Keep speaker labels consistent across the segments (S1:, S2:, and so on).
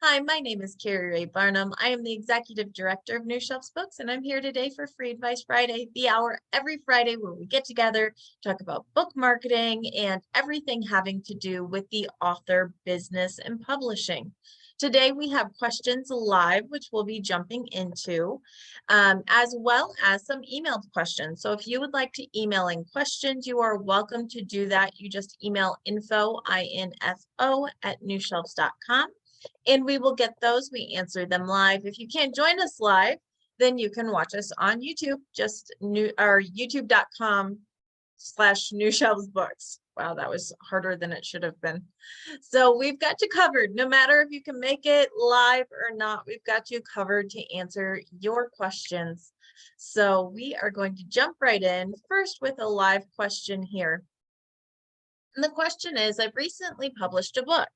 S1: Hi, my name is Carrie Ray Barnum. I am the Executive Director of New Shelves Books, and I'm here today for Free Advice Friday, the hour every Friday where we get together, talk about book marketing and everything having to do with the author business and publishing. Today we have questions live, which we'll be jumping into, as well as some emailed questions. So if you would like to email in questions, you are welcome to do that. You just email info, I-N-F-O, @newshelves.com. And we will get those. We answer them live. If you can't join us live, then you can watch us on YouTube, just youtube.com/newshelvesbooks. Wow, that was harder than it should have been. So we've got you covered. No matter if you can make it live or not, we've got you covered to answer your questions. So we are going to jump right in first with a live question here. And the question is, I've recently published a book.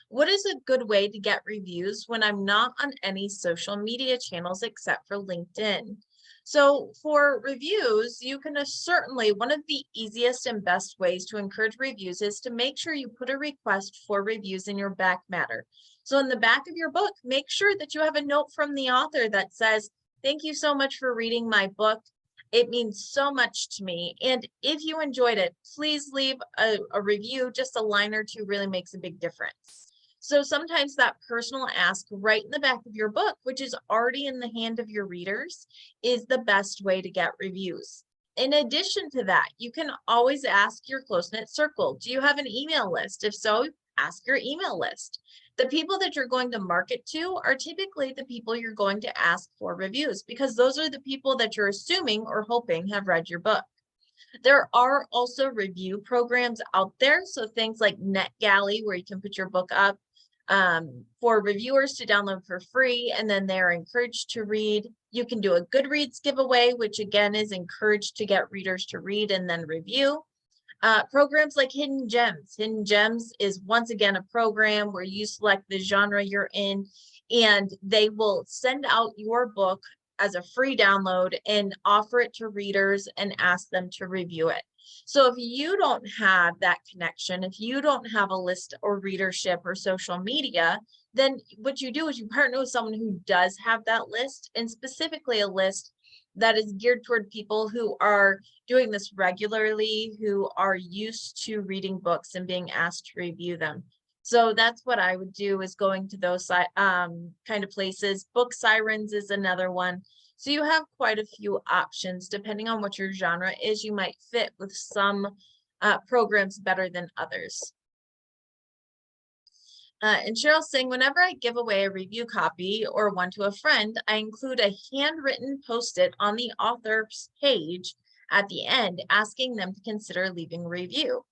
S1: What is a good way to get reviews when I'm not on any social media channels except for LinkedIn? So for reviews, you can certainly, one of the easiest and best ways to encourage reviews is to make sure you put a request for reviews in your back matter. So in the back of your book, make sure that you have a note from the author that says, thank you so much for reading my book. It means so much to me. And if you enjoyed it, please leave a review. Just a line or two really makes a big difference. So sometimes that personal ask right in the back of your book, which is already in the hand of your readers, is the best way to get reviews. In addition to that, you can always ask your close-knit circle, do you have an email list? If so, ask your email list. The people that you're going to market to are typically the people you're going to ask for reviews, because those are the people that you're assuming or hoping have read your book. There are also review programs out there. So things like NetGalley, where you can put your book up for reviewers to download for free, and then they're encouraged to read. You can do a Goodreads giveaway, which again is encouraged to get readers to read and then review. Programs like Hidden Gems. Hidden Gems is once again a program where you select the genre you're in, and they will send out your book as a free download and offer it to readers and ask them to review it. So if you don't have that connection, if you don't have a list or readership or social media, then what you do is you partner with someone who does have that list, and specifically a list that is geared toward people who are doing this regularly, who are used to reading books and being asked to review them. So that's what I would do, is going to those kind of places. Book Sirens is another one. So you have quite a few options. Depending on what your genre is, you might fit with some programs better than others. And Cheryl's saying, whenever I give away a review copy or one to a friend, I include a handwritten post-it on the author's page at the end, asking them to consider leaving a review.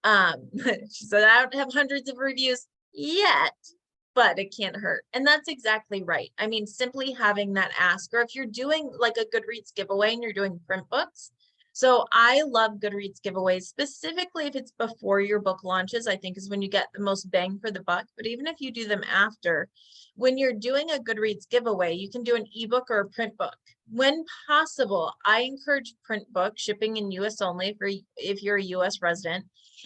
S1: She said, I don't have hundreds of reviews yet, but it can't hurt. And that's exactly right. I mean, simply having that ask, or if you're doing like a Goodreads giveaway and you're doing print books. So I love Goodreads giveaways, specifically if it's before your book launches, I think is when you get the most bang for the buck. But even if you do them after, when you're doing a Goodreads giveaway, you can do an ebook or a print book. When possible, I encourage print book shipping in US only for if you're a US resident.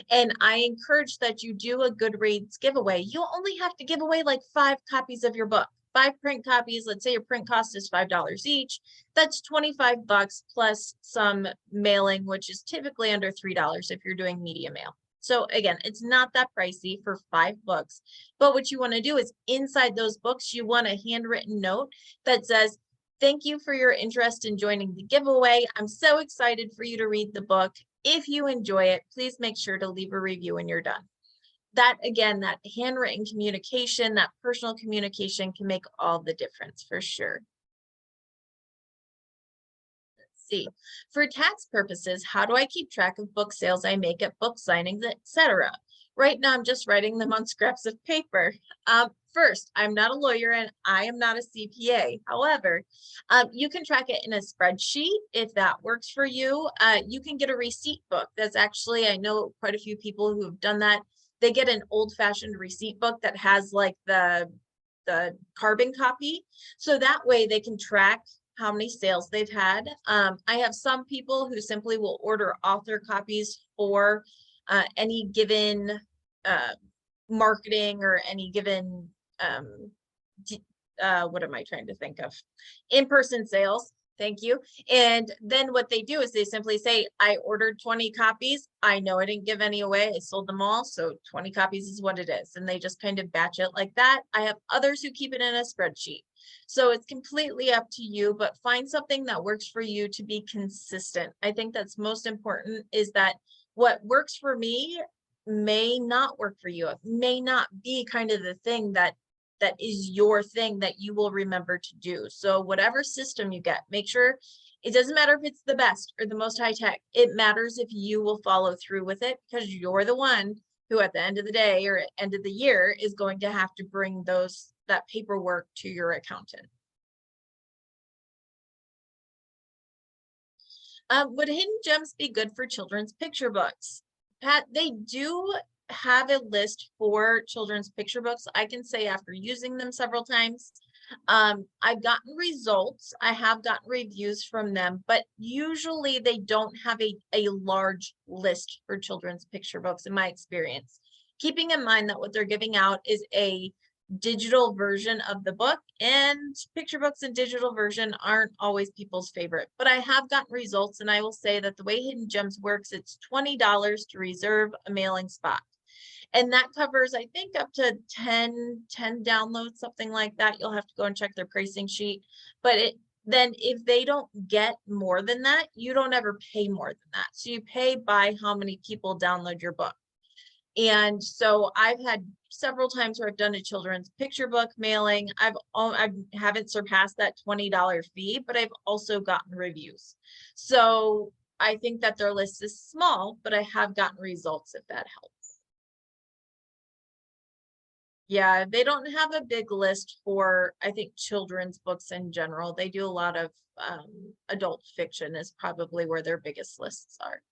S1: And I encourage that you do a Goodreads giveaway. You only have to give away like 5 copies of your book, 5 print copies. Let's say your print cost is $5 each. That's $25 plus some mailing, which is typically under $3 if you're doing media mail. So again, it's not that pricey for 5 books. But what you want to do is inside those books, you want a handwritten note that says, thank you for your interest in joining the giveaway. I'm so excited for you to read the book. If you enjoy it, please make sure to leave a review when you're done. That, again, that handwritten communication, that personal communication can make all the difference for sure. Let's see. For tax purposes, how do I keep track of book sales I make at book signings, etc.? Right now, I'm just writing them on scraps of paper. First, I'm not a lawyer and I am not a CPA. However, you can track it in a spreadsheet if that works for you. You can get a receipt book. That's actually, I know quite a few people who have done that. They get an old-fashioned receipt book that has like the carbon copy. So that way they can track how many sales they've had. I have some people who simply will order author copies for any given marketing or any given what am I trying to think of? In-person sales. Thank you. And then what they do is they simply say, I ordered 20 copies. I know I didn't give any away. I sold them all. So 20 copies is what it is. And they just kind of batch it like that. I have others who keep it in a spreadsheet. So it's completely up to you, but find something that works for you to be consistent. I think that's most important, is that what works for me may not work for you. It may not be kind of the thing that is your thing that you will remember to do. So whatever system you get, make sure it doesn't matter if it's the best or the most high tech. It matters if you will follow through with it, because you're the one who at the end of the day or at the end of the year is going to have to bring that paperwork to your accountant. Would hidden gems be good for children's picture books? Pat, they do have a list for children's picture books. I can say after using them several times, I've gotten results. I have gotten reviews from them, but usually they don't have a large list for children's picture books in my experience. Keeping in mind that what they're giving out is a digital version of the book, and picture books and digital version aren't always people's favorite, but I have gotten results, and I will say that the way Hidden Gems works, it's $20 to reserve a mailing spot. And that covers, I think, up to 10 downloads, something like that. You'll have to go and check their pricing sheet. But then if they don't get more than that, you don't ever pay more than that. So you pay by how many people download your book. And so I've had several times where I've done a children's picture book mailing. I haven't surpassed that $20 fee, but I've also gotten reviews. So I think that their list is small, but I have gotten results, if that helps. Yeah, they don't have a big list for, I think, children's books in general. They do a lot of adult fiction is probably where their biggest lists are.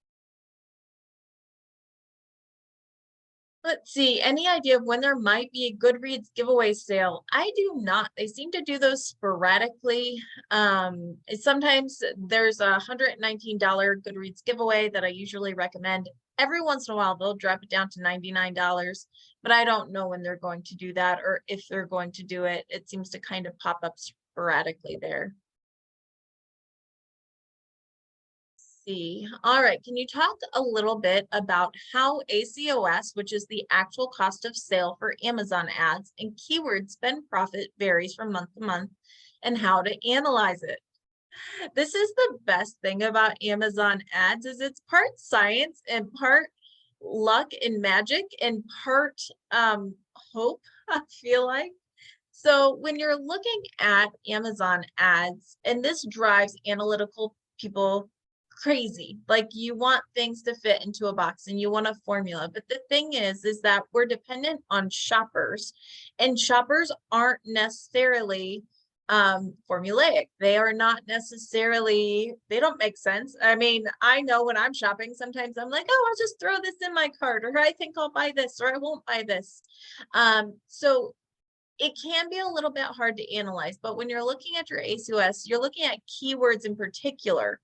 S1: Let's see, any idea of when there might be a Goodreads giveaway sale? I do not. They seem to do those sporadically. Sometimes there's a $119 Goodreads giveaway that I usually recommend. Every once in a while, they'll drop it down to $99, but I don't know when they're going to do that or if they're going to do it. It seems to kind of pop up sporadically there. See. All right. Can you talk a little bit about how ACoS, which is the actual cost of sale for Amazon ads, and keyword spend profit varies from month to month, and how to analyze it? This is the best thing about Amazon ads, is it's part science and part luck and magic and part hope, I feel like. So when you're looking at Amazon ads, and this drives analytical people crazy, like you want things to fit into a box and you want a formula, but the thing is that we're dependent on shoppers, and shoppers aren't necessarily formulaic. They are not necessarily, they don't make sense. I mean, I know when I'm shopping, sometimes I'm like, oh, I'll just throw this in my cart, or I think I'll buy this, or I won't buy this. So it can be a little bit hard to analyze, but when you're looking at your ACoS, you're looking at keywords in particular.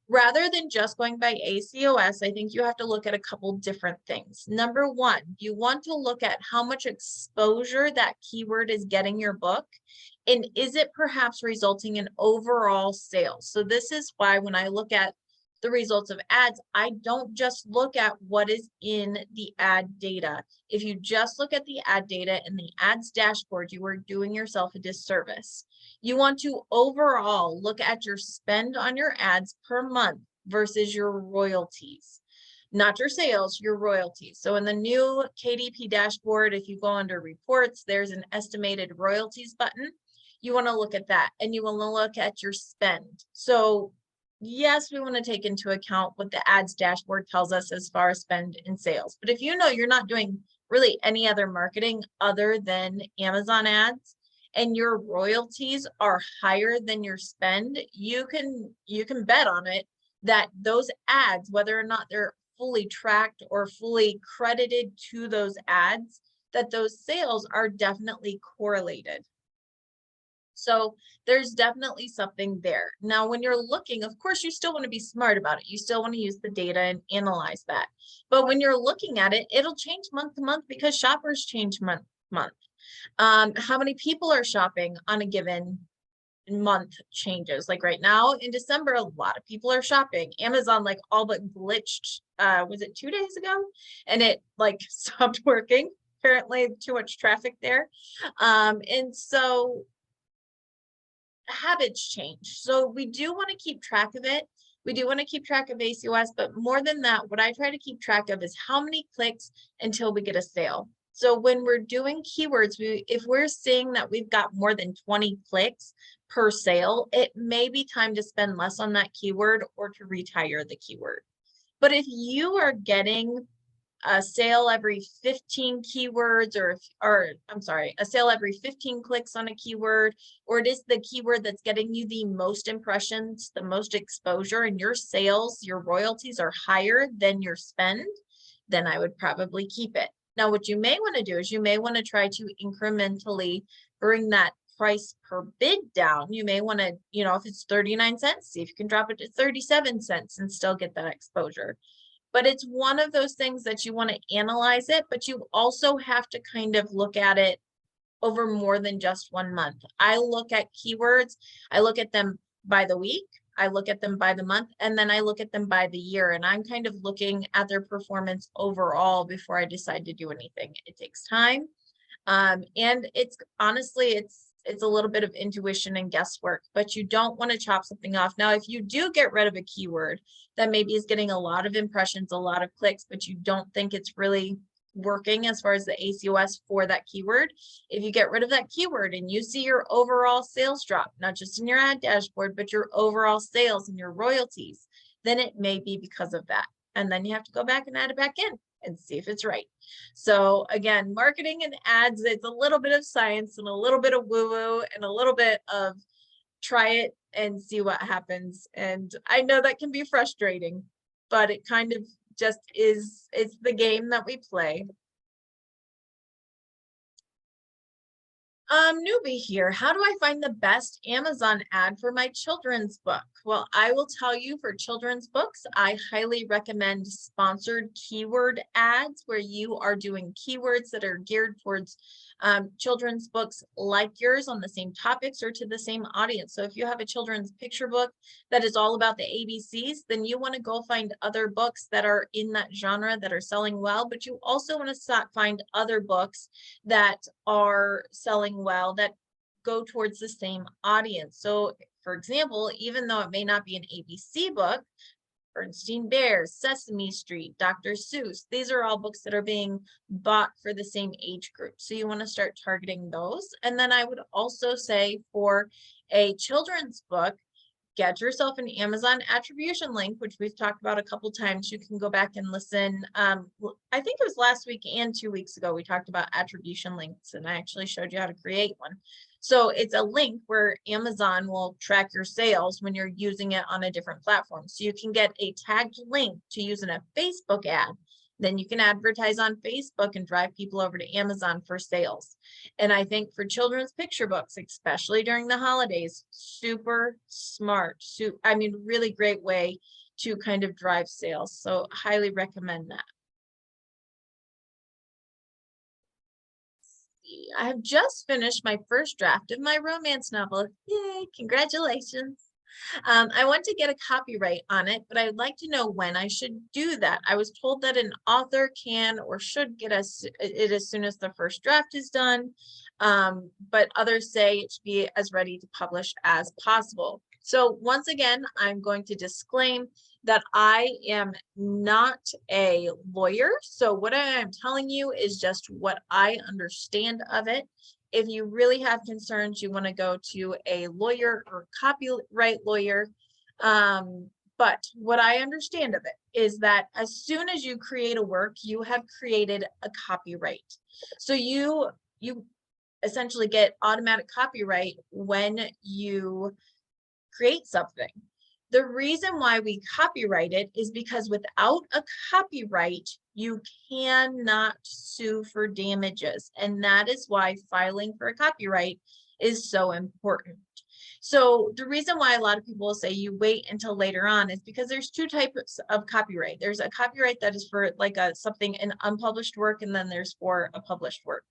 S1: Rather than just going by ACoS, I think you have to look at a couple different things. Number one, you want to look at how much exposure that keyword is getting your book, and is it perhaps resulting in overall sales? So this is why when I look at the results of ads, I don't just look at what is in the ad data. If you just look at the ad data and the ads dashboard, you are doing yourself a disservice. You want to overall look at your spend on your ads per month versus your royalties, not your sales, your royalties. So in the new KDP dashboard, if you go under reports, there's an estimated royalties button. You want to look at that, and you want to look at your spend. So yes, we want to take into account what the ads dashboard tells us as far as spend and sales. But if you know you're not doing really any other marketing other than Amazon ads, and your royalties are higher than your spend, you can bet on it that those ads, whether or not they're fully tracked or fully credited to those ads, that those sales are definitely correlated. So there's definitely something there. Now, when you're looking, of course, you still want to be smart about it. You still want to use the data and analyze that. But when you're looking at it, it'll change month to month because shoppers change month to month. How many people are shopping on a given month changes. Like right now in December, a lot of people are shopping. Amazon like all but glitched, was it 2 days ago? And it like stopped working. Apparently too much traffic there. And so habits change. So we do want to keep track of it. We do want to keep track of ACoS, but more than that, what I try to keep track of is how many clicks until we get a sale. So when we're doing keywords, if we're seeing that we've got more than 20 clicks per sale, it may be time to spend less on that keyword or to retire the keyword. But if you are getting a sale every 15 keywords, or I'm sorry, a sale every 15 clicks on a keyword, or it is the keyword that's getting you the most impressions, the most exposure, and your sales, your royalties are higher than your spend, then I would probably keep it. Now, what you may want to do is you may want to try to incrementally bring that price per bid down. You may want to, you know, if it's 39 cents, see if you can drop it to 37 cents and still get that exposure. But it's one of those things that you want to analyze it, but you also have to kind of look at it over more than just 1 month. I look at keywords, I look at them by the week, I look at them by the month, and then I look at them by the year. And I'm kind of looking at their performance overall before I decide to do anything. It takes time. And it's honestly, it's a little bit of intuition and guesswork, but you don't want to chop something off. Now, if you do get rid of a keyword that maybe is getting a lot of impressions, a lot of clicks, but you don't think it's really working as far as the ACoS for that keyword, if you get rid of that keyword and you see your overall sales drop, not just in your ad dashboard, but your overall sales and your royalties, then it may be because of that. And then you have to go back and add it back in and see if it's right. So again, marketing and ads, it's a little bit of science and a little bit of woo-woo and a little bit of try it and see what happens. And I know that can be frustrating, but it kind of just is, it's the game that we play. Newbie here. How do I find the best Amazon ad for my children's book? Well, I will tell you, for children's books, I highly recommend sponsored keyword ads where you are doing keywords that are geared towards children's books like yours on the same topics or to the same audience. So if you have a children's picture book that is all about the ABCs, then you want to go find other books that are in that genre that are selling well, but you also want to find other books that are selling well that go towards the same audience. So for example, even though it may not be an ABC book, Bernstein Bears, Sesame Street, Dr. Seuss, these are all books that are being bought for the same age group. So you want to start targeting those. And then I would also say for a children's book, get yourself an Amazon attribution link, which we've talked about a couple times. You can go back and listen. I think it was last week and 2 weeks ago, we talked about attribution links, and I actually showed you how to create one. So it's a link where Amazon will track your sales when you're using it on a different platform. So you can get a tagged link to use in a Facebook ad. Then you can advertise on Facebook and drive people over to Amazon for sales. And I think for children's picture books, especially during the holidays, super smart. I mean, really great way to kind of drive sales. So highly recommend that. I have just finished my first draft of my romance novel. Yay, congratulations. I want to get a copyright on it, but I'd like to know when I should do that. I was told that an author can or should get it as soon as the first draft is done, but others say it should be as ready to publish as possible. So once again, I'm going to disclaim that I am not a lawyer. So what I am telling you is just what I understand of it. If you really have concerns, you want to go to a lawyer or copyright lawyer. But what I understand of it is that as soon as you create a work, you have created a copyright. So you essentially get automatic copyright when you create something. The reason why we copyright it is because without a copyright, you cannot sue for damages. And that is why filing for a copyright is so important. So the reason why a lot of people say you wait until later on is because there's two types of copyright. There's a copyright that is for like something, an unpublished work, and then there's for a published work.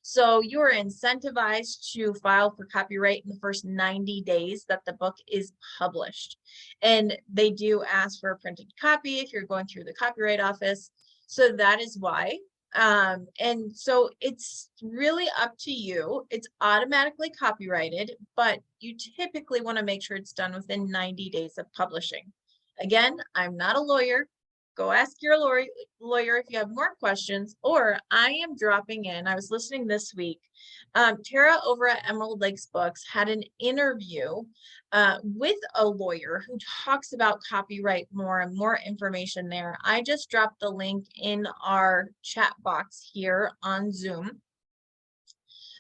S1: So you're incentivized to file for copyright in the first 90 days that the book is published. And they do ask for a printed copy if you're going through the Copyright Office. So that is why. And so it's really up to you. It's automatically copyrighted, but you typically want to make sure it's done within 90 days of publishing. Again, I'm not a lawyer. Go ask your lawyer if you have more questions, or I am dropping in. I was listening this week. Tara over at Emerald Lakes Books had an interview with a lawyer who talks about copyright more and more information there. I just dropped the link in our chat box here on Zoom.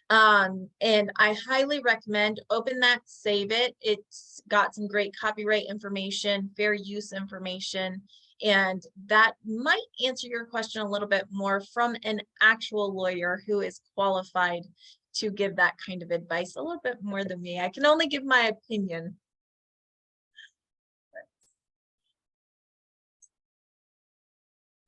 S1: And I highly recommend open that, save it. It's got some great copyright information, fair use information, and that might answer your question a little bit more from an actual lawyer who is qualified to give that kind of advice a little bit more than me. I can only give my opinion.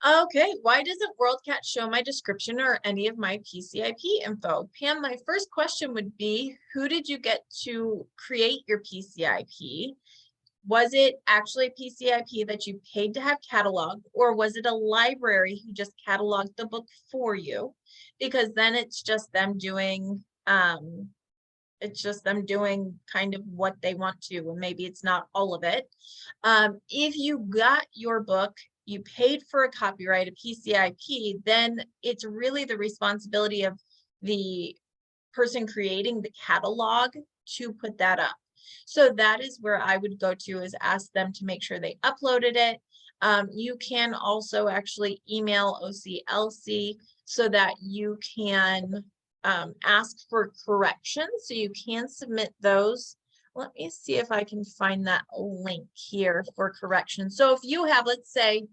S1: Okay, why doesn't WorldCat show my description or any of my PCIP info? Pam, my first question would be, who did you get to create your PCIP? Was it actually PCIP that you paid to have cataloged, or was it a library who just cataloged the book for you? Because then it's just them doing kind of what they want to, and maybe it's not all of it. If you got your book, you paid for a copyright, a PCIP, then it's really the responsibility of the person creating the catalog to put that up. So that is where I would go to, is ask them to make sure they uploaded it. You can also actually email OCLC so that you can ask for corrections. So you can submit those. Let me see if I can find that link here for correction. So if you have, let's say,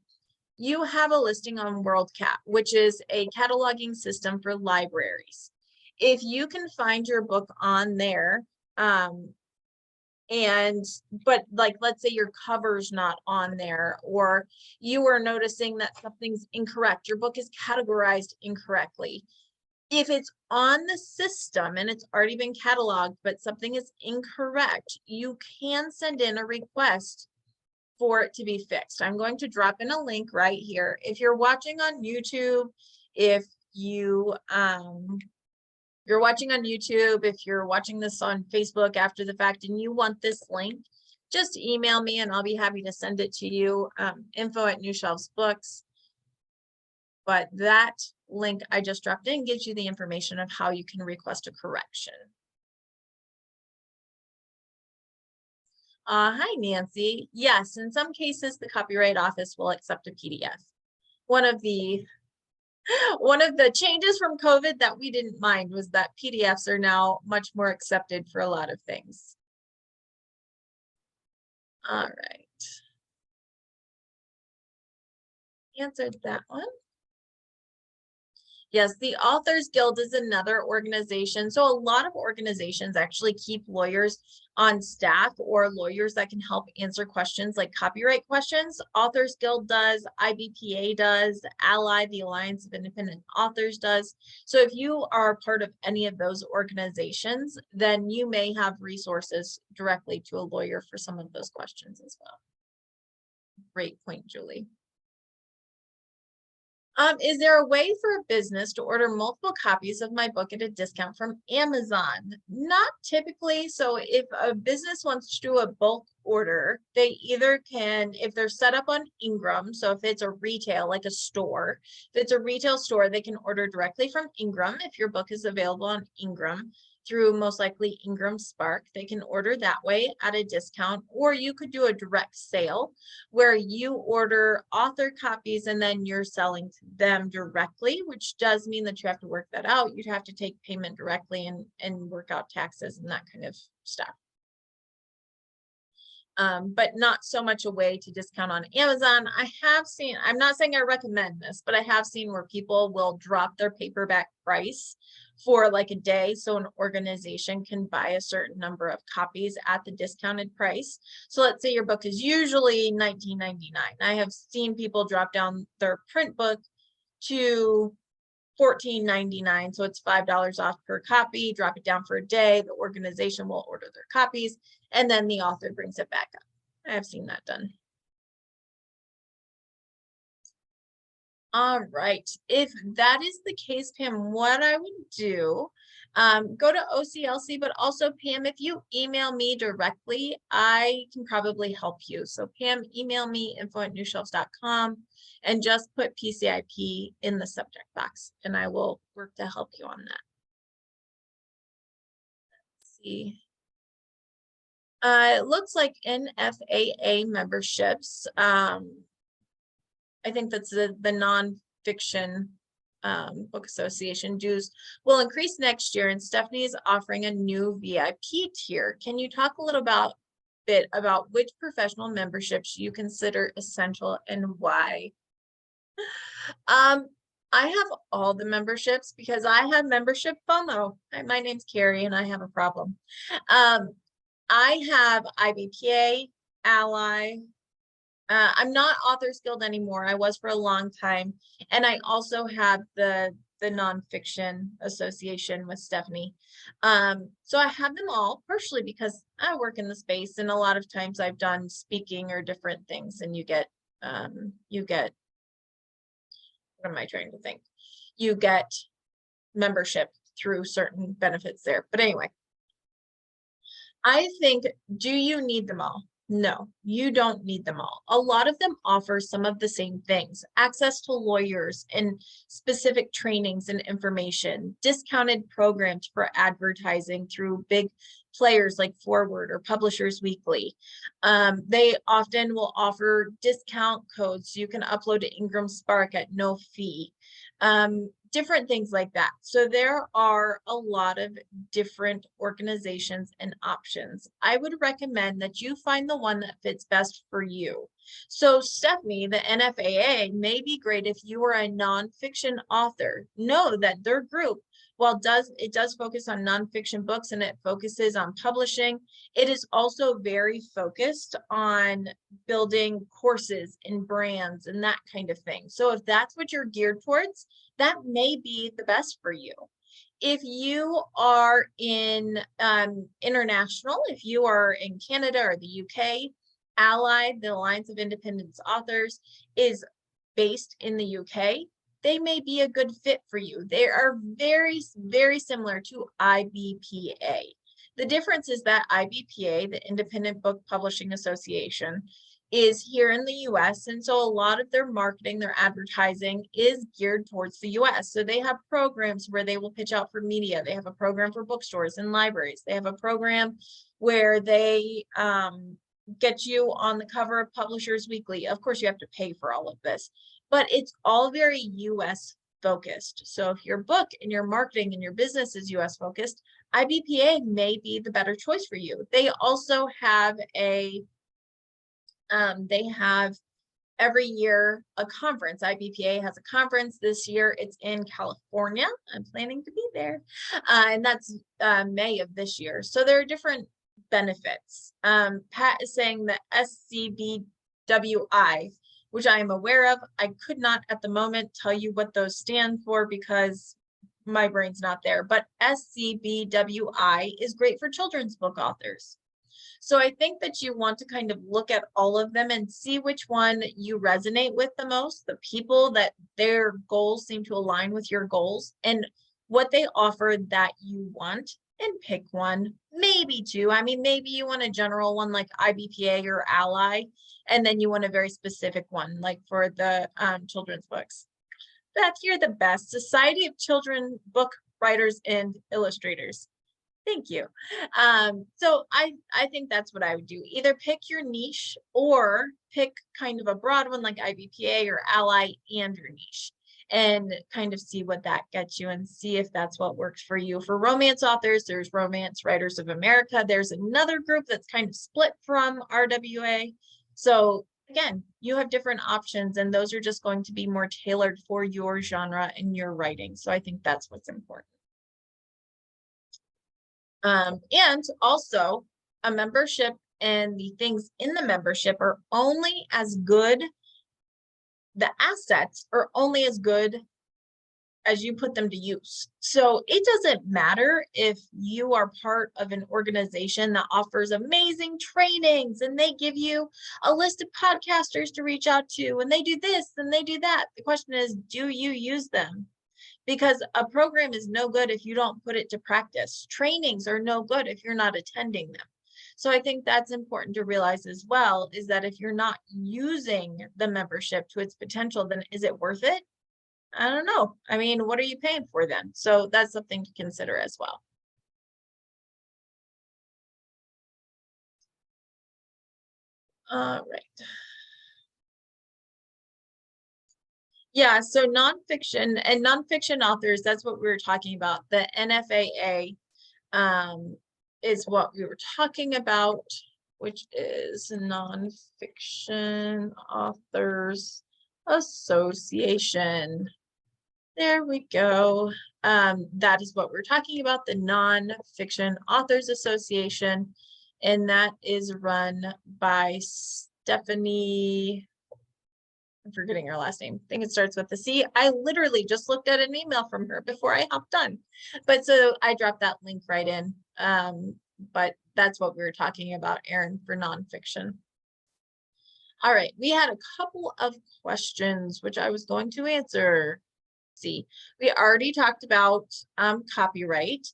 S1: you have a listing on WorldCat, which is a cataloging system for libraries. If you can find your book on there, but like, let's say your cover's not on there, or you are noticing that something's incorrect, your book is categorized incorrectly. If it's on the system and it's already been cataloged, but something is incorrect, you can send in a request for it to be fixed. I'm going to drop in a link right here. If you're watching on YouTube, if you're watching on YouTube, if you're watching this on Facebook after the fact and you want this link, just email me and I'll be happy to send it to you. Info@New Shelves Books. But that link I just dropped in gives you the information of how you can request a correction. Hi, Nancy. Yes, in some cases, the Copyright Office will accept a PDF. One of the changes from COVID that we didn't mind was that PDFs are now much more accepted for a lot of things. All right. Answered that one. Yes, the Authors Guild is another organization. So a lot of organizations actually keep lawyers on staff, or lawyers that can help answer questions like copyright questions. Authors Guild does, IBPA does, Ally, the Alliance of Independent Authors does. So if you are part of any of those organizations, then you may have resources directly to a lawyer for some of those questions as well. Great point, Julie. Is there a way for a business to order multiple copies of my book at a discount from Amazon? Not typically. So if a business wants to do a bulk order, they either can, if they're set up on Ingram, so if it's a retail, like a store, if it's a retail store, they can order directly from Ingram. If your book is available on Ingram, through most likely Ingram Spark, they can order that way at a discount. Or you could do a direct sale where you order author copies and then you're selling to them directly, which does mean that you have to work that out. You'd have to take payment directly and work out taxes and that kind of stuff. But not so much a way to discount on Amazon. I have seen, I'm not saying I recommend this, but I have seen where people will drop their paperback price for like a day, so an organization can buy a certain number of copies at the discounted price. So let's say your book is usually $19.99. I have seen people drop down their print book to $14.99, so it's $5 off per copy. Drop it down for a day. The organization will order their copies, and then the author brings it back up. I've seen that done. All right, if that is the case, Pam, what I would do, go to OCLC, but also Pam, if you email me directly, I can probably help you. So Pam, email me info@newshelves.com and just put PCIP in the subject box, and I will work to help you on that. Let's see. It looks like NFAA memberships, I think that's the nonfiction book association dues will increase next year, and Stephanie is offering a new VIP tier. Can you talk a little bit about which professional memberships you consider essential and why? I have all the memberships because I have membership FOMO. My name's Carrie and I have a problem. I have IBPA, Ally. I'm not Authors Guild anymore. I was for a long time. And I also have the nonfiction association with Stephanie. So I have them all, partially because I work in the space, and a lot of times I've done speaking or different things, and you get what am I trying to think? You get membership through certain benefits there. But anyway, I think, do you need them all? No, you don't need them all. A lot of them offer some of the same things: access to lawyers and specific trainings and information, discounted programs for advertising through big players like Forward or Publishers Weekly. They often will offer discount codes so you can upload to Ingram Spark at no fee. Different things like that. So there are a lot of different organizations and options. I would recommend that you find the one that fits best for you. So Stephanie, the NFAA may be great if you are a nonfiction author. Know that their group, while it does focus on nonfiction books and it focuses on publishing, it is also very focused on building courses and brands and that kind of thing. So if that's what you're geared towards, that may be the best for you. If you are in international, if you are in Canada or the UK, Ally, the Alliance of Independent Authors, is based in the UK. They may be a good fit for you. They are very, very similar to IBPA. The difference is that IBPA, the Independent Book Publishing Association, is here in the US, and so a lot of their marketing, their advertising is geared towards the US. So they have programs where they will pitch out for media. They have a program for bookstores and libraries. They have a program where they get you on the cover of Publishers Weekly. Of course, you have to pay for all of this, but it's all very US focused. So if your book and your marketing and your business is US focused, IBPA may be the better choice for you. They also have they have every year a conference. IBPA has a conference this year. It's in California. I'm planning to be there. And that's May of this year. So there are different benefits. Pat is saying that SCBWI, which I am aware of. I could not at the moment tell you what those stand for because my brain's not there, but SCBWI is great for children's book authors. So I think that you want to kind of look at all of them and see which one you resonate with the most, the people that their goals seem to align with your goals and what they offer that you want, and pick one, maybe two. I mean, maybe you want a general one like IBPA or Ally, and then you want a very specific one like for the children's books. Beth, you're the best. Society of Children Book Writers and Illustrators. Thank you. So I think that's what I would do. Either pick your niche or pick kind of a broad one like IBPA or Ally and your niche, and kind of see what that gets you and see if that's what works for you. For romance authors, there's Romance Writers of America. There's another group that's kind of split from RWA. So again, you have different options, and those are just going to be more tailored for your genre and your writing. So I think that's what's important. And also a membership and the things in the membership are only as good, the assets are only as good as you put them to use. So it doesn't matter if you are part of an organization that offers amazing trainings and they give you a list of podcasters to reach out to, and they do this and they do that. The question is, do you use them? Because a program is no good if you don't put it to practice. Trainings are no good if you're not attending them. So I think that's important to realize as well, is that if you're not using the membership to its potential, then is it worth it? I don't know. I mean, what are you paying for then? So that's something to consider as well. All right. Yeah, so nonfiction and nonfiction authors, that's what we were talking about. The NFAA is what we were talking about, which is Nonfiction Authors Association. There we go. That is what we're talking about, the Nonfiction Authors Association, and that is run by Stephanie. I'm forgetting her last name. I think it starts with the C. I literally just looked at an email from her before I hopped on. But so I dropped that link right in. But that's what we were talking about, Erin, for nonfiction. All right, we had a couple of questions which I was going to answer. See, we already talked about copyright.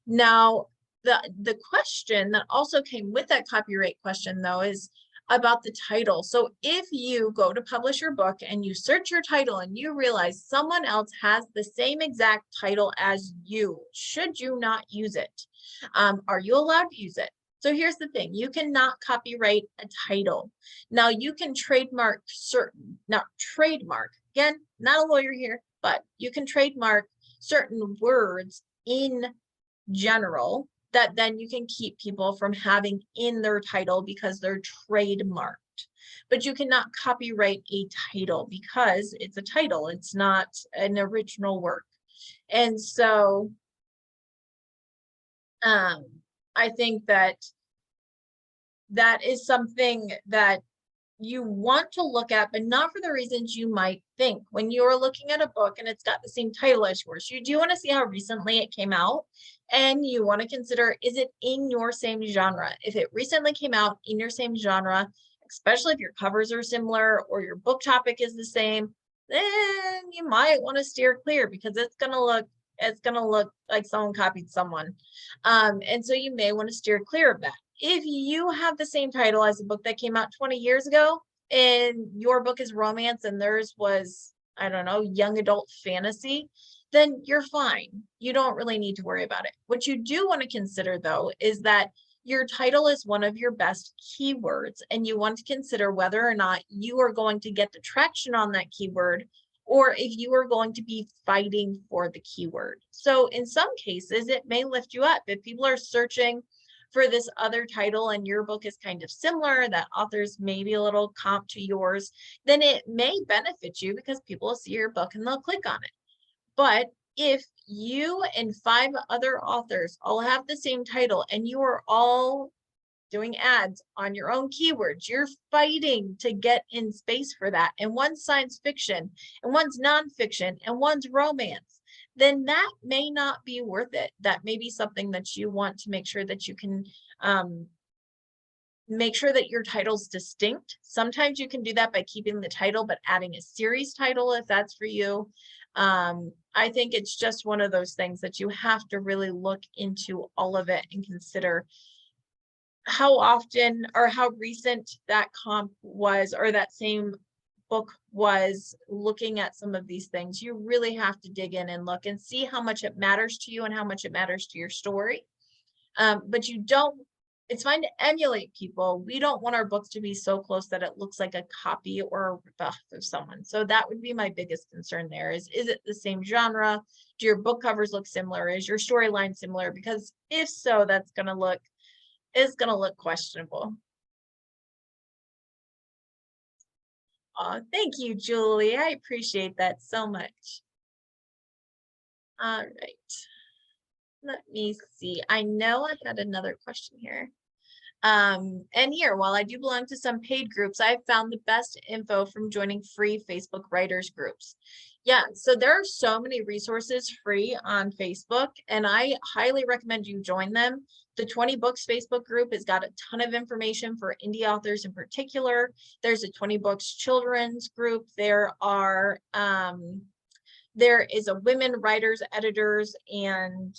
S1: Now, the question that also came with that copyright question, though, is about the title. So if you go to publish your book and you search your title and you realize someone else has the same exact title as you, should you not use it? Are you allowed to use it? So here's the thing, you cannot copyright a title. Now you can trademark certain, not trademark, again, not a lawyer here, but you can trademark certain words in general that then you can keep people from having in their title because they're trademarked. But you cannot copyright a title because it's a title, it's not an original work. And so I think that that is something that you want to look at, but not for the reasons you might think. When you're looking at a book and it's got the same title as yours, you do want to see how recently it came out, and you want to consider, is it in your same genre? If it recently came out in your same genre, especially if your covers are similar or your book topic is the same, then you might want to steer clear because it's going to look like someone copied someone. And so you may want to steer clear of that. If you have the same title as a book that came out 20 years ago and your book is romance and theirs was, I don't know, young adult fantasy, then you're fine. You don't really need to worry about it. What you do want to consider, though, is that your title is one of your best keywords, and you want to consider whether or not you are going to get the traction on that keyword, or if you are going to be fighting for the keyword. So in some cases, it may lift you up. If people are searching for this other title and your book is kind of similar, that author's maybe a little comp to yours, then it may benefit you because people will see your book and they'll click on it. But if you and 5 other authors all have the same title and you are all doing ads on your own keywords, you're fighting to get in space for that, and one's science fiction and one's nonfiction and one's romance, then that may not be worth it. That may be something that you want to make sure that you can make sure that your title's distinct. Sometimes you can do that by keeping the title but adding a series title if that's for you. I think it's just one of those things that you have to really look into all of it and consider how often or how recent that comp was, or that same book was, looking at some of these things. You really have to dig in and look and see how much it matters to you and how much it matters to your story. But you don't, it's fine to emulate people. We don't want our books to be so close that it looks like a copy or a ripoff of someone. So that would be my biggest concern there is it the same genre? Do your book covers look similar? Is your storyline similar? Because if so, that's going to look, it's going to look questionable. Oh, thank you, Julie. I appreciate that so much. All right. Let me see. I know I had another question here. And here, while I do belong to some paid groups, I've found the best info from joining free Facebook writers groups. Yeah, so there are so many resources free on Facebook, and I highly recommend you join them. The 20 Books Facebook group has got a ton of information for indie authors in particular. There's a 20 Books children's group. There is a women writers, editors, and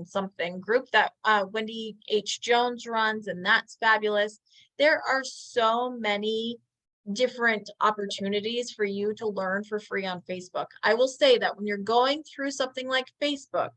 S1: something group that Wendy H. Jones runs, and that's fabulous. There are so many different opportunities for you to learn for free on Facebook. I will say that when you're going through something like Facebook,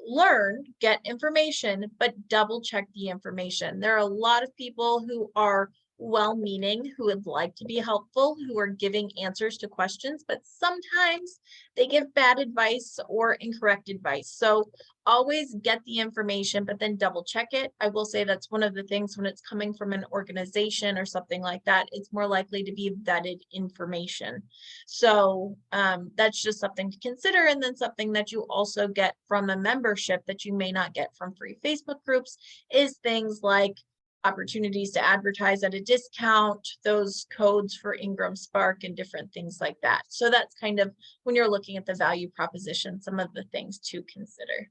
S1: learn, get information, but double check the information. There are a lot of people who are well-meaning, who would like to be helpful, who are giving answers to questions, but sometimes they give bad advice or incorrect advice. So always get the information, but then double check it. I will say that's one of the things when it's coming from an organization or something like that, it's more likely to be vetted information. So that's just something to consider. And then something that you also get from a membership that you may not get from free Facebook groups is things like opportunities to advertise at a discount, those codes for Ingram Spark and different things like that. So that's kind of when you're looking at the value proposition, some of the things to consider.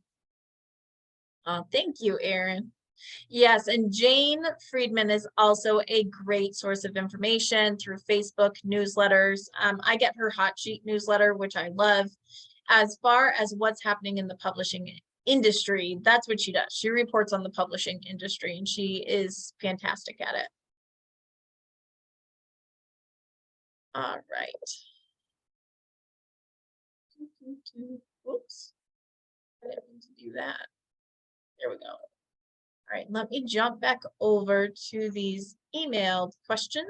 S1: Thank you, Erin. Yes, and Jane Friedman is also a great source of information through Facebook newsletters. I get her hot sheet newsletter, which I love. As far as what's happening in the publishing industry, that's what she does. She reports on the publishing industry, and she is fantastic at it. All right. Whoops. I didn't mean to do that. There we go. All right, let me jump back over to these emailed questions.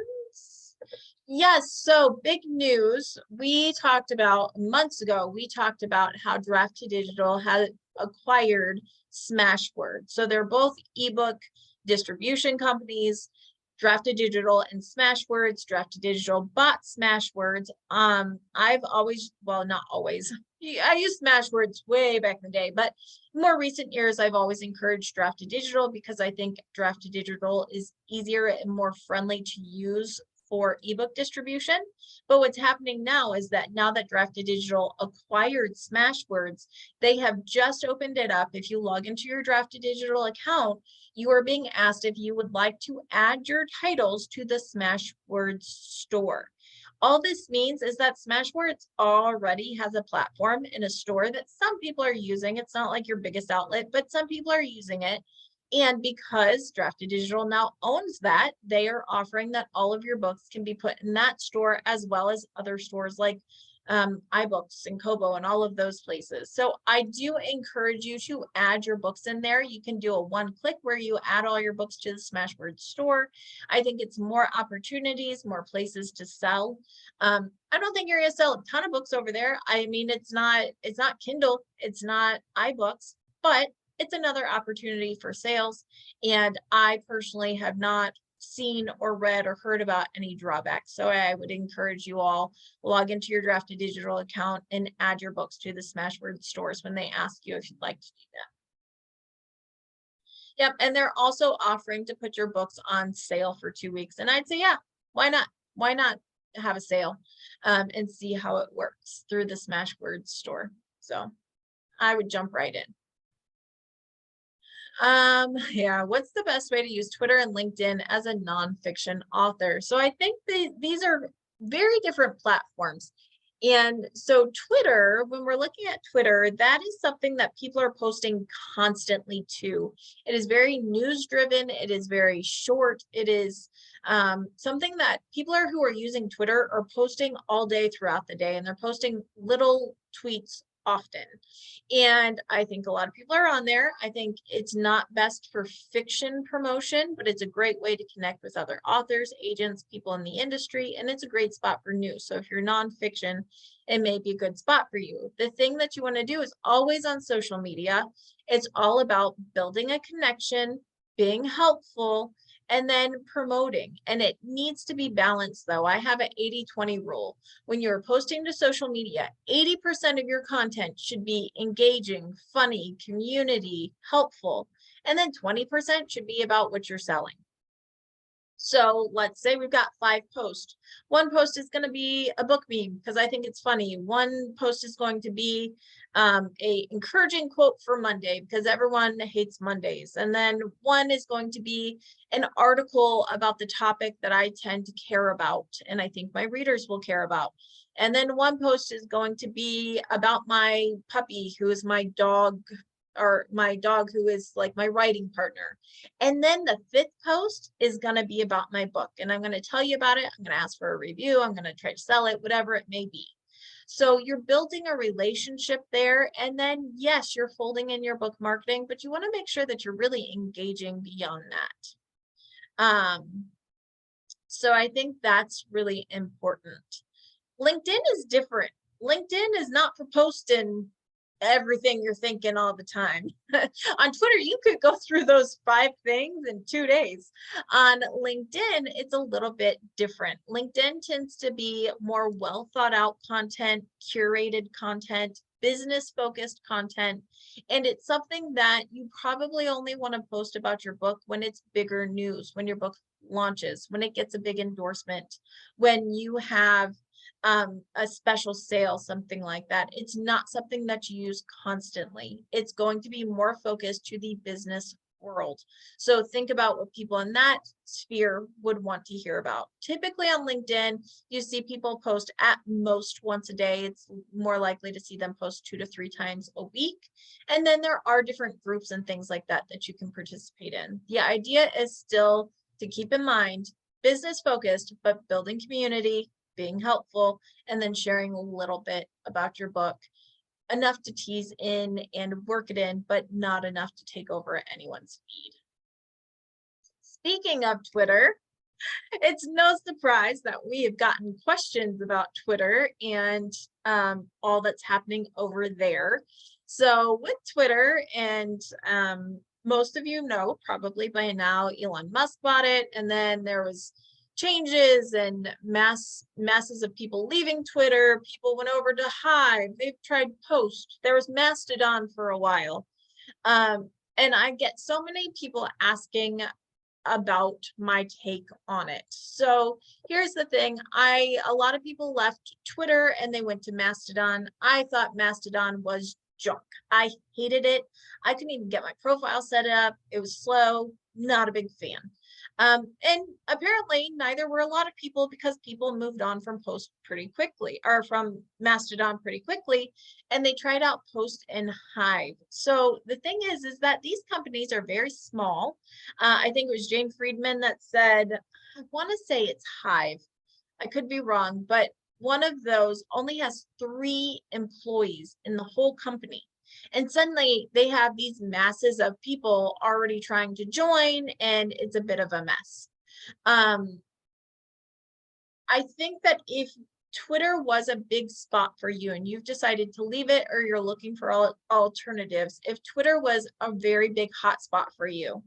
S1: Yes, so big news. We talked about months ago, we talked about how Draft2Digital had acquired Smashwords. So they're both ebook distribution companies, Draft2Digital and Smashwords. Draft2Digital bought Smashwords. I've always, well, not always, I used Smashwords way back in the day, but more recent years, I've always encouraged Draft2Digital because I think Draft2Digital is easier and more friendly to use for ebook distribution. But what's happening now is that now that Draft2Digital acquired Smashwords, they have just opened it up. If you log into your Draft2Digital account, you are being asked if you would like to add your titles to the Smashwords store. All this means is that Smashwords already has a platform and a store that some people are using. It's not like your biggest outlet, but some people are using it. And because Draft2Digital now owns that, they are offering that all of your books can be put in that store as well as other stores like iBooks and Kobo and all of those places. So I do encourage you to add your books in there. You can do a one-click where you add all your books to the Smashwords store. I think it's more opportunities, more places to sell. I don't think you're going to sell a ton of books over there. I mean, it's not Kindle, it's not iBooks, but it's another opportunity for sales. And I personally have not seen or read or heard about any drawbacks. So I would encourage you all log into your Draft2Digital account and add your books to the Smashwords stores when they ask you if you'd like to do that. Yep, and they're also offering to put your books on sale for 2 weeks. And I'd say, yeah, why not? Why not have a sale and see how it works through the Smashwords store? So I would jump right in. Yeah, what's the best way to use Twitter and LinkedIn as a nonfiction author? So I think these are very different platforms. And so Twitter, when we're looking at Twitter, that is something that people are posting constantly to. It is very news driven. It is very short. It is something that people who are using Twitter are posting all day throughout the day, and they're posting little tweets often. And I think a lot of people are on there. I think it's not best for fiction promotion, but it's a great way to connect with other authors, agents, people in the industry, and it's a great spot for news. So if you're nonfiction, it may be a good spot for you. The thing that you want to do is always on social media. It's all about building a connection, being helpful, and then promoting. And it needs to be balanced though. I have an 80-20 rule. When you're posting to social media, 80% of your content should be engaging, funny, community, helpful, and then 20% should be about what you're selling. So let's say we've got 5 posts. One post is going to be a book meme because I think it's funny. One post is going to be a encouraging quote for Monday because everyone hates Mondays. And then one is going to be an article about the topic that I tend to care about and I think my readers will care about. And then one post is going to be about my puppy, who is my dog, or my dog who is like my writing partner. And then the 5th post is going to be about my book. And I'm going to tell you about it. I'm going to ask for a review. I'm going to try to sell it, whatever it may be. So you're building a relationship there. And then, yes, you're folding in your book marketing, but you want to make sure that you're really engaging beyond that. So I think that's really important. LinkedIn is different. LinkedIn is not for posting everything you're thinking all the time. On Twitter, you could go through those 5 things in 2 days. On LinkedIn, it's a little bit different. LinkedIn tends to be more well thought out content, curated content, business focused content, and it's something that you probably only want to post about your book when it's bigger news, when your book launches, when it gets a big endorsement, when you have a special sale, something like that. It's not something that you use constantly. It's going to be more focused to the business world. So think about what people in that sphere would want to hear about. Typically on LinkedIn, you see people post at most once a day. It's more likely to see them post 2 to 3 times a week. And then there are different groups and things like that that you can participate in. The idea is still to keep in mind business focused, but building community, being helpful, and then sharing a little bit about your book, enough to tease in and work it in, but not enough to take over anyone's feed. Speaking of Twitter, it's no surprise that we have gotten questions about Twitter and all that's happening over there. So with Twitter, and most of you know probably by now, Elon Musk bought it, and then there was changes and masses of people leaving Twitter. People went over to Hive. They've tried Post. There was Mastodon for a while. And I get so many people asking about my take on it. So here's the thing. A lot of people left Twitter and they went to Mastodon. I thought Mastodon was junk. I hated it. I couldn't even get my profile set up. It was slow. Not a big fan. And apparently neither were a lot of people because people moved on from Post pretty quickly, or from Mastodon pretty quickly, and they tried out Post and Hive. So the thing is that these companies are very small. I think it was Jane Friedman that said, I want to say it's Hive. I could be wrong, but one of those only has 3 employees in the whole company. And suddenly they have these masses of people already trying to join, and it's a bit of a mess. I think that if Twitter was a big spot for you and you've decided to leave it, or you're looking for alternatives, if Twitter was a very big hotspot for you,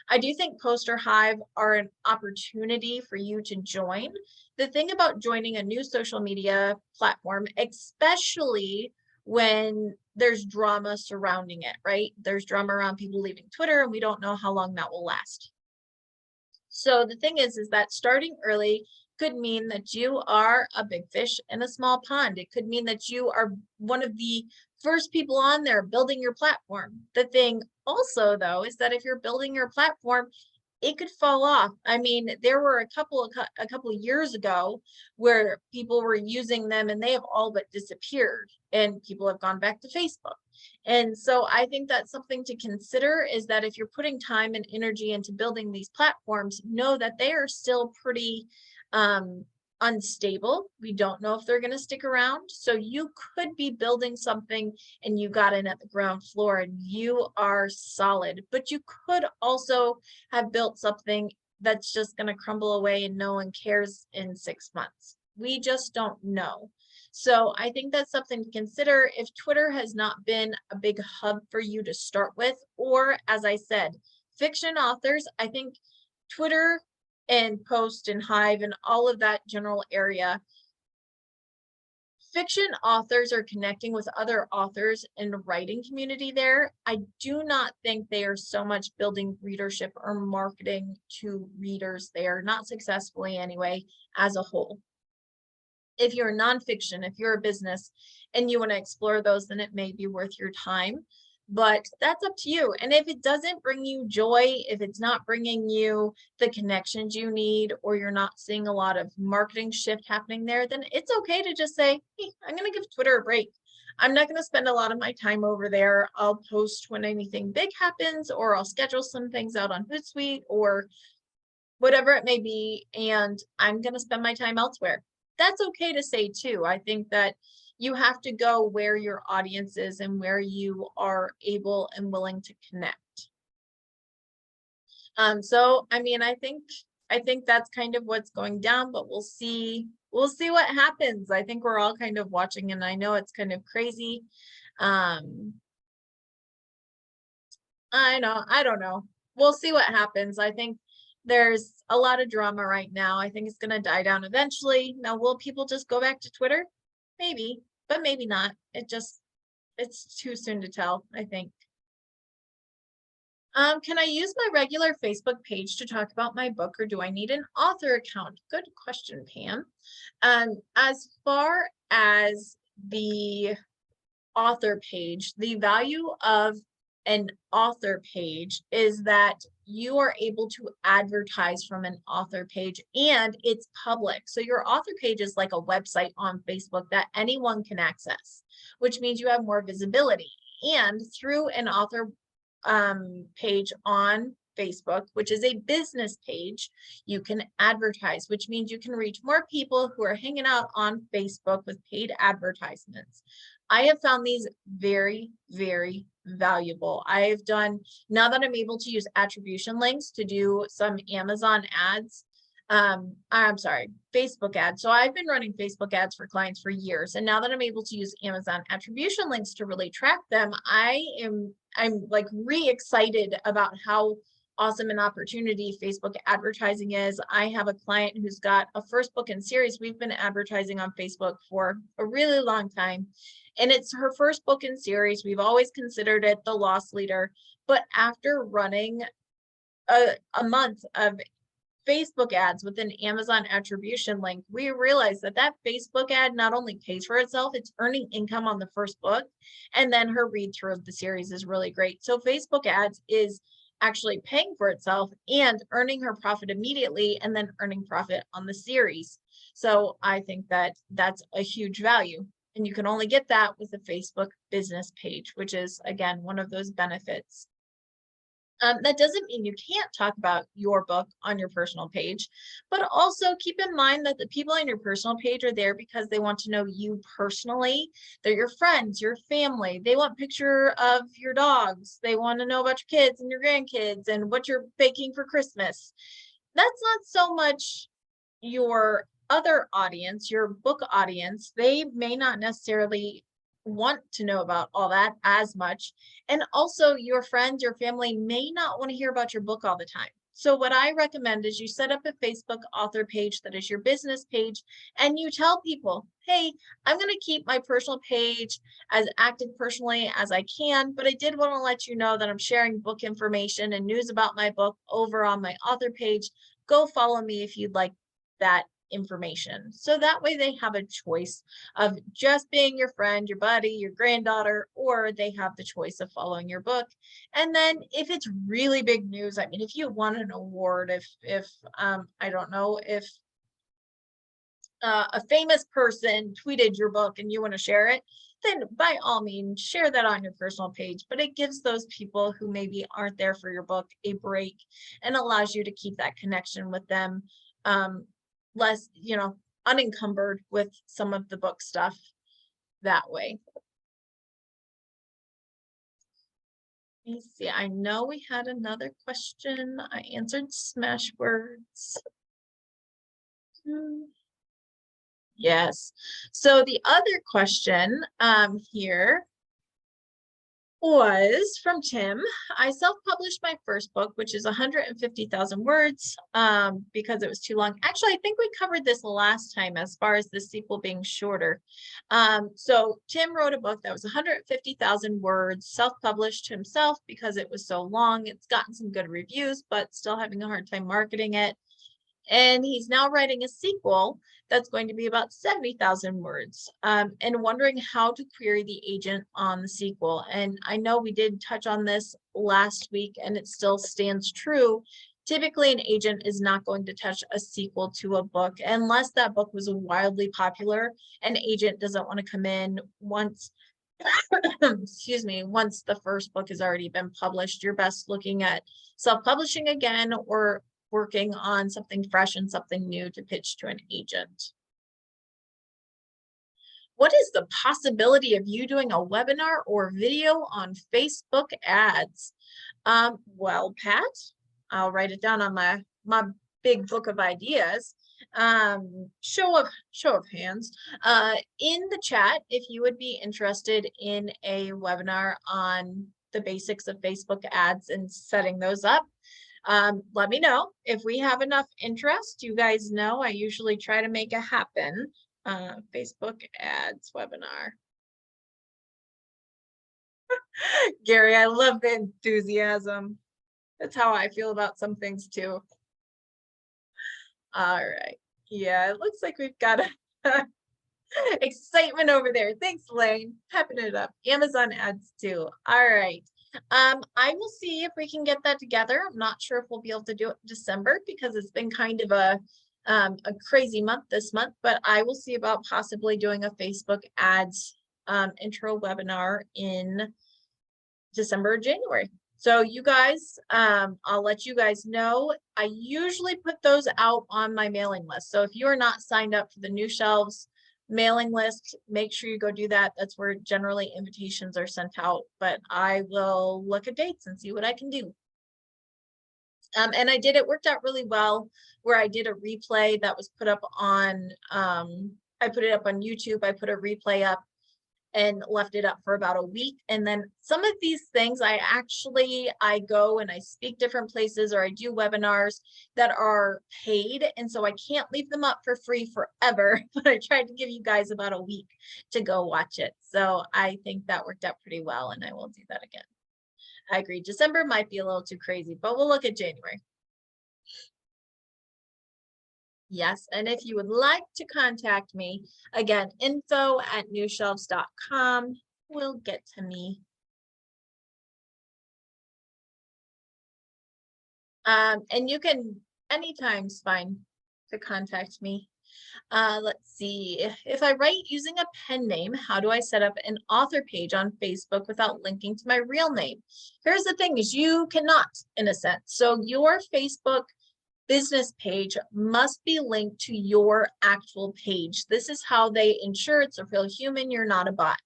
S1: I do think Post or Hive are an opportunity for you to join. The thing about joining a new social media platform, especially when there's drama surrounding it, right? There's drama around people leaving Twitter, and we don't know how long that will last. So the thing is that starting early could mean that you are a big fish in a small pond. It could mean that you are one of the first people on there building your platform. The thing also, though, is that if you're building your platform, it could fall off. I mean, there were a couple of years ago where people were using them and they have all but disappeared, and people have gone back to Facebook. And so I think that's something to consider, is that if you're putting time and energy into building these platforms, know that they are still pretty unstable. We don't know if they're going to stick around. So you could be building something and you got in at the ground floor and you are solid, but you could also have built something that's just going to crumble away and no one cares in 6 months. We just don't know. So I think that's something to consider if Twitter has not been a big hub for you to start with, or as I said, fiction authors, I think Twitter and Post and Hive and all of that general area, fiction authors are connecting with other authors in the writing community there. I do not think they are so much building readership or marketing to readers there, not successfully anyway, as a whole. If you're nonfiction, if you're a business and you want to explore those, then it may be worth your time, but that's up to you. And if it doesn't bring you joy, if it's not bringing you the connections you need, or you're not seeing a lot of marketing shift happening there, then it's okay to just say, hey, I'm going to give Twitter a break. I'm not going to spend a lot of my time over there. I'll post when anything big happens, or I'll schedule some things out on Hootsuite or whatever it may be, and I'm going to spend my time elsewhere. That's okay to say too. I think that you have to go where your audience is and where you are able and willing to connect. So I mean, I think that's kind of what's going down, but we'll see what happens. I think we're all kind of watching, and I know it's kind of crazy. I don't know. We'll see what happens. I think there's a lot of drama right now. I think it's going to die down eventually. Now, will people just go back to Twitter? Maybe, but maybe not. It's too soon to tell, I think. Can I use my regular Facebook page to talk about my book, or do I need an author account? Good question, Pam. As far as the author page, the value of an author page is that you are able to advertise from an author page, and it's public. So your author page is like a website on Facebook that anyone can access, which means you have more visibility. And through an author page on Facebook, which is a business page, you can advertise, which means you can reach more people who are hanging out on Facebook with paid advertisements. I have found these very, very valuable. I've done, now that I'm able to use attribution links to do some Amazon ads, I'm sorry, Facebook ads. So I've been running Facebook ads for clients for years. And now that I'm able to use Amazon attribution links to really track them, I'm like re-excited about how awesome an opportunity Facebook advertising is. I have a client who's got a first book in series. We've been advertising on Facebook for a really long time, and it's her first book in series. We've always considered it the loss leader, but after running a month of Facebook ads with an Amazon attribution link, we realized that that Facebook ad not only pays for itself, it's earning income on the first book, and then her read through of the series is really great. So Facebook ads is actually paying for itself and earning her profit immediately, and then earning profit on the series. So I think that that's a huge value, and you can only get that with a Facebook business page, which is, again, one of those benefits. That doesn't mean you can't talk about your book on your personal page, but also keep in mind that the people on your personal page are there because they want to know you personally. They're your friends, your family. They want a picture of your dogs. They want to know about your kids and your grandkids and what you're baking for Christmas. That's not so much your other audience, your book audience. They may not necessarily want to know about all that as much. And also your friends, your family may not want to hear about your book all the time. So what I recommend is you set up a Facebook author page that is your business page, and you tell people, hey, I'm going to keep my personal page as active personally as I can, but I did want to let you know that I'm sharing book information and news about my book over on my author page. Go follow me if you'd like that information. So that way they have a choice of just being your friend, your buddy, your granddaughter, or they have the choice of following your book. And then if it's really big news, I mean, if you won an award, if I don't know, if a famous person tweeted your book and you want to share it, then by all means share that on your personal page. But it gives those people who maybe aren't there for your book a break and allows you to keep that connection with them less, unencumbered with some of the book stuff that way. Let me see. I know we had another question. I answered Smashwords. Yes. So the other question here was from Tim. I self-published my first book, which is 150,000 words, because it was too long. Actually, I think we covered this last time as far as the sequel being shorter. So Tim wrote a book that was 150,000 words, self-published himself because it was so long. It's gotten some good reviews, but still having a hard time marketing it. And he's now writing a sequel that's going to be about 70,000 words, and wondering how to query the agent on the sequel. And I know we did touch on this last week and it still stands true. Typically, an agent is not going to touch a sequel to a book unless that book was wildly popular. An agent doesn't want to come in once, excuse me, once the first book has already been published. You're best looking at self-publishing again or working on something fresh and something new to pitch to an agent. What is the possibility of you doing a webinar or video on Facebook ads? Well, Pat, I'll write it down on my big book of ideas. Show of hands in the chat if you would be interested in a webinar on the basics of Facebook ads and setting those up. Let me know if we have enough interest. You guys know I usually try to make it happen. Facebook ads webinar. Gary, I love the enthusiasm. That's how I feel about some things too. All right. Yeah, it looks like we've got a excitement over there. Thanks, Lane. Pepping it up. Amazon ads too. All right. I will see if we can get that together. I'm not sure if we'll be able to do it in December because it's been kind of a crazy month this month, but I will see about possibly doing a Facebook ads intro webinar in December or January. So you guys, I'll let you guys know. I usually put those out on my mailing list. So if you are not signed up for the New Shelves mailing list, make sure you go do that. That's where generally invitations are sent out, but I will look at dates and see what I can do. And it worked out really well where I did a replay that was put up on, I put it up on YouTube. I put a replay up and left it up for about a week. And then some of these things I go and I speak different places or I do webinars that are paid. And so I can't leave them up for free forever, but I tried to give you guys about a week to go watch it. So I think that worked out pretty well and I will do that again. I agree. December might be a little too crazy, but we'll look at January. Yes, and if you would like to contact me, again, info@newshelves.com will get to me. And you can, anytime's fine to contact me. Let's see, if I write using a pen name, how do I set up an author page on Facebook without linking to my real name? Here's the thing is you cannot, in a sense. So your Facebook business page must be linked to your actual page. This is how they ensure it's a real human, you're not a bot.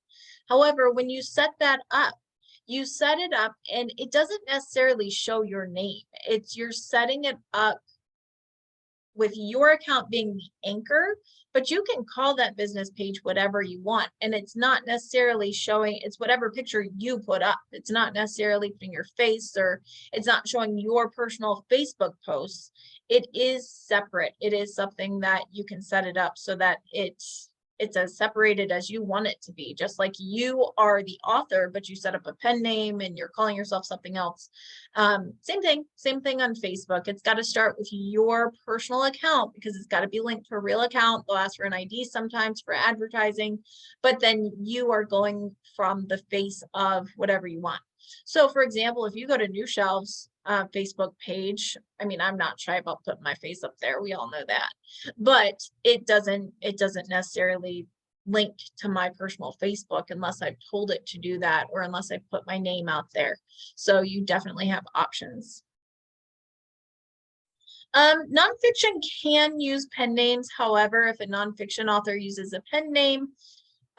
S1: However, when you set that up, you set it up and it doesn't necessarily show your name. You're setting it up with your account being the anchor, but you can call that business page whatever you want. And it's not necessarily showing, it's whatever picture you put up. It's not necessarily putting your face or it's not showing your personal Facebook posts. It is separate. It is something that you can set it up so that it's as separated as you want it to be, just like you are the author, but you set up a pen name and you're calling yourself something else. Same thing on Facebook. It's got to start with your personal account because it's got to be linked to a real account. They'll ask for an ID sometimes for advertising, but then you are going from the face of whatever you want. So for example, if you go to New Shelves Facebook page, I mean, I'm not shy about putting my face up there. We all know that, but it doesn't necessarily link to my personal Facebook unless I've told it to do that or unless I put my name out there. So you definitely have options. Nonfiction can use pen names. However, if a nonfiction author uses a pen name,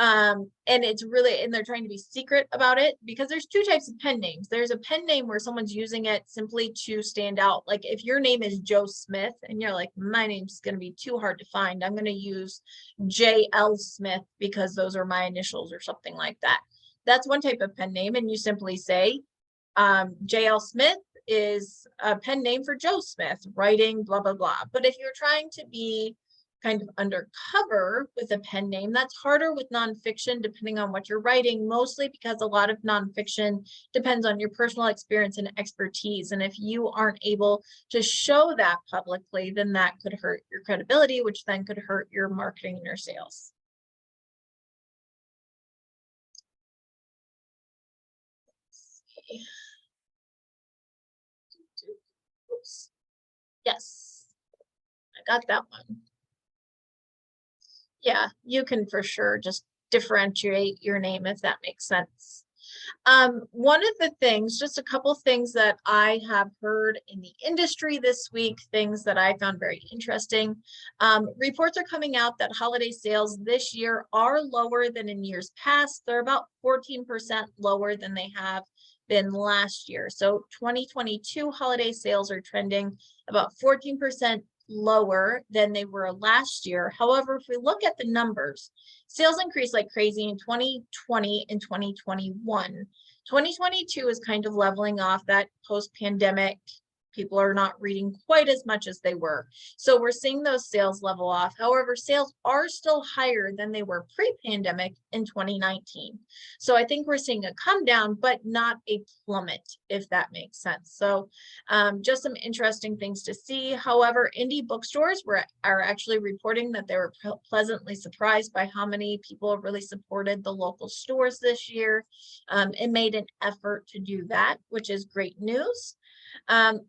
S1: and it's really, and they're trying to be secret about it because there's two types of pen names. There's a pen name where someone's using it simply to stand out. Like if your name is Joe Smith and you're like, my name's going to be too hard to find, I'm going to use JL Smith because those are my initials or something like that. That's one type of pen name, and you simply say, JL Smith is a pen name for Joe Smith, writing blah, blah, blah. But if you're trying to be kind of undercover with a pen name, that's harder with nonfiction, depending on what you're writing, mostly because a lot of nonfiction depends on your personal experience and expertise. And if you aren't able to show that publicly, then that could hurt your credibility, which then could hurt your marketing and your sales. Oops. Yes, I got that one. Yeah, you can for sure just differentiate your name if that makes sense. One of the things, just a couple things that I have heard in the industry this week, things that I found very interesting. Reports are coming out that holiday sales this year are lower than in years past. They're about 14% lower than they have been last year. So 2022 holiday sales are trending about 14% lower than they were last year. However, if we look at the numbers, sales increased like crazy in 2020 and 2021. 2022 is kind of leveling off. That post-pandemic, people are not reading quite as much as they were. So we're seeing those sales level off. However, sales are still higher than they were pre-pandemic in 2019. So I think we're seeing a come down, but not a plummet, if that makes sense. So just some interesting things to see. However, indie bookstores are actually reporting that they were pleasantly surprised by how many people have really supported the local stores this year and made an effort to do that, which is great news.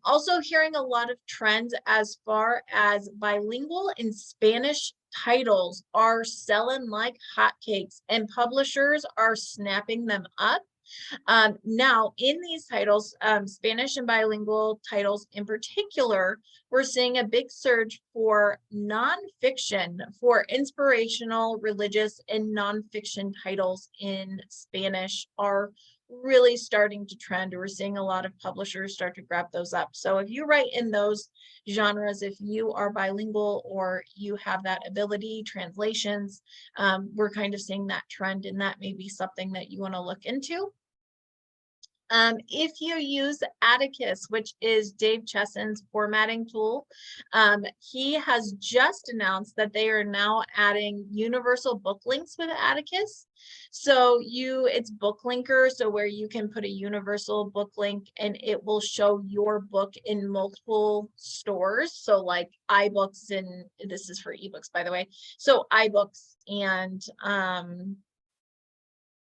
S1: Also hearing a lot of trends as far as bilingual and Spanish titles are selling like hotcakes, and publishers are snapping them up. Now, in these titles, Spanish and bilingual titles in particular, we're seeing a big surge for nonfiction, for inspirational, religious, and nonfiction titles in Spanish are really starting to trend. We're seeing a lot of publishers start to grab those up. So if you write in those genres, if you are bilingual or you have that ability, translations, we're kind of seeing that trend, and that may be something that you want to look into. If you use ACoS, which is Dave Chesson's formatting tool, he has just announced that they are now adding universal book links with ACoS. So it's book linker, so where you can put a universal book link and it will show your book in multiple stores. So like iBooks, and this is for ebooks, by the way. So iBooks and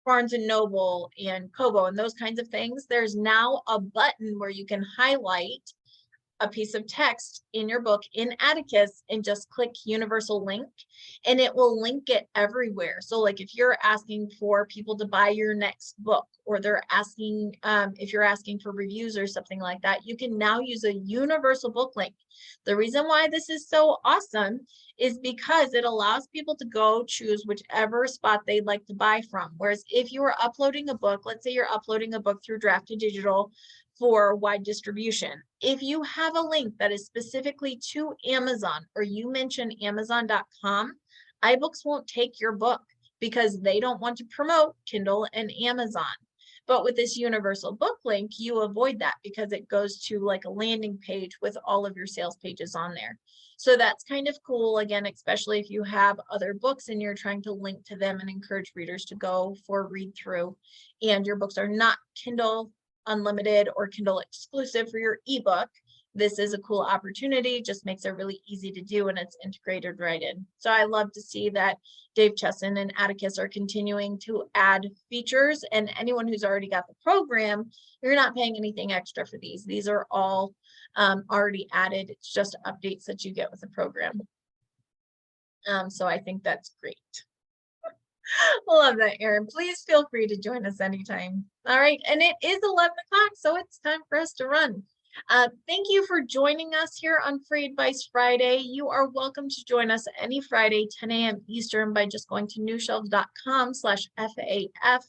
S1: Barnes and Noble and Kobo and those kinds of things, there's now a button where you can highlight a piece of text in your book in ACoS and just click universal link, and it will link it everywhere. So like if you're asking for people to buy your next book, or they're asking, if you're asking for reviews or something like that, you can now use a universal book link. The reason why this is so awesome is because it allows people to go choose whichever spot they'd like to buy from. Whereas if you are uploading a book, let's say you're uploading a book through Drafted Digital for wide distribution, if you have a link that is specifically to Amazon, or you mention Amazon.com, iBooks won't take your book because they don't want to promote Kindle and Amazon. But with this universal book link, you avoid that because it goes to like a landing page with all of your sales pages on there. So that's kind of cool, again, especially if you have other books and you're trying to link to them and encourage readers to go for a read through, and your books are not Kindle Unlimited or Kindle exclusive for your ebook. This is a cool opportunity, just makes it really easy to do, and it's integrated right in. So I love to see that Dave Chesson and ACoS are continuing to add features, and anyone who's already got the program, you're not paying anything extra for these. These are all already added. It's just updates that you get with the program. So I think that's great. Love that, Erin. Please feel free to join us anytime. All right, and it is 11 o'clock, so it's time for us to run. Thank you for joining us here on Free Advice Friday. You are welcome to join us any Friday, 10 a.m. Eastern, by just going to newshelves.com/FAF.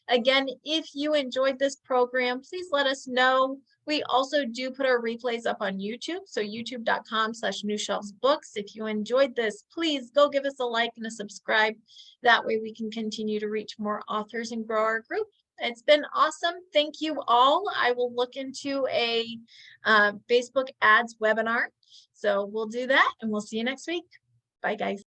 S1: Again, if you enjoyed this program, please let us know. We also do put our replays up on YouTube, so youtube.com/newshelvesbooks. If you enjoyed this, please go give us a like and a subscribe. That way we can continue to reach more authors and grow our group. It's been awesome. Thank you all. I will look into a Facebook ads webinar. So we'll do that and we'll see you next week. Bye, guys.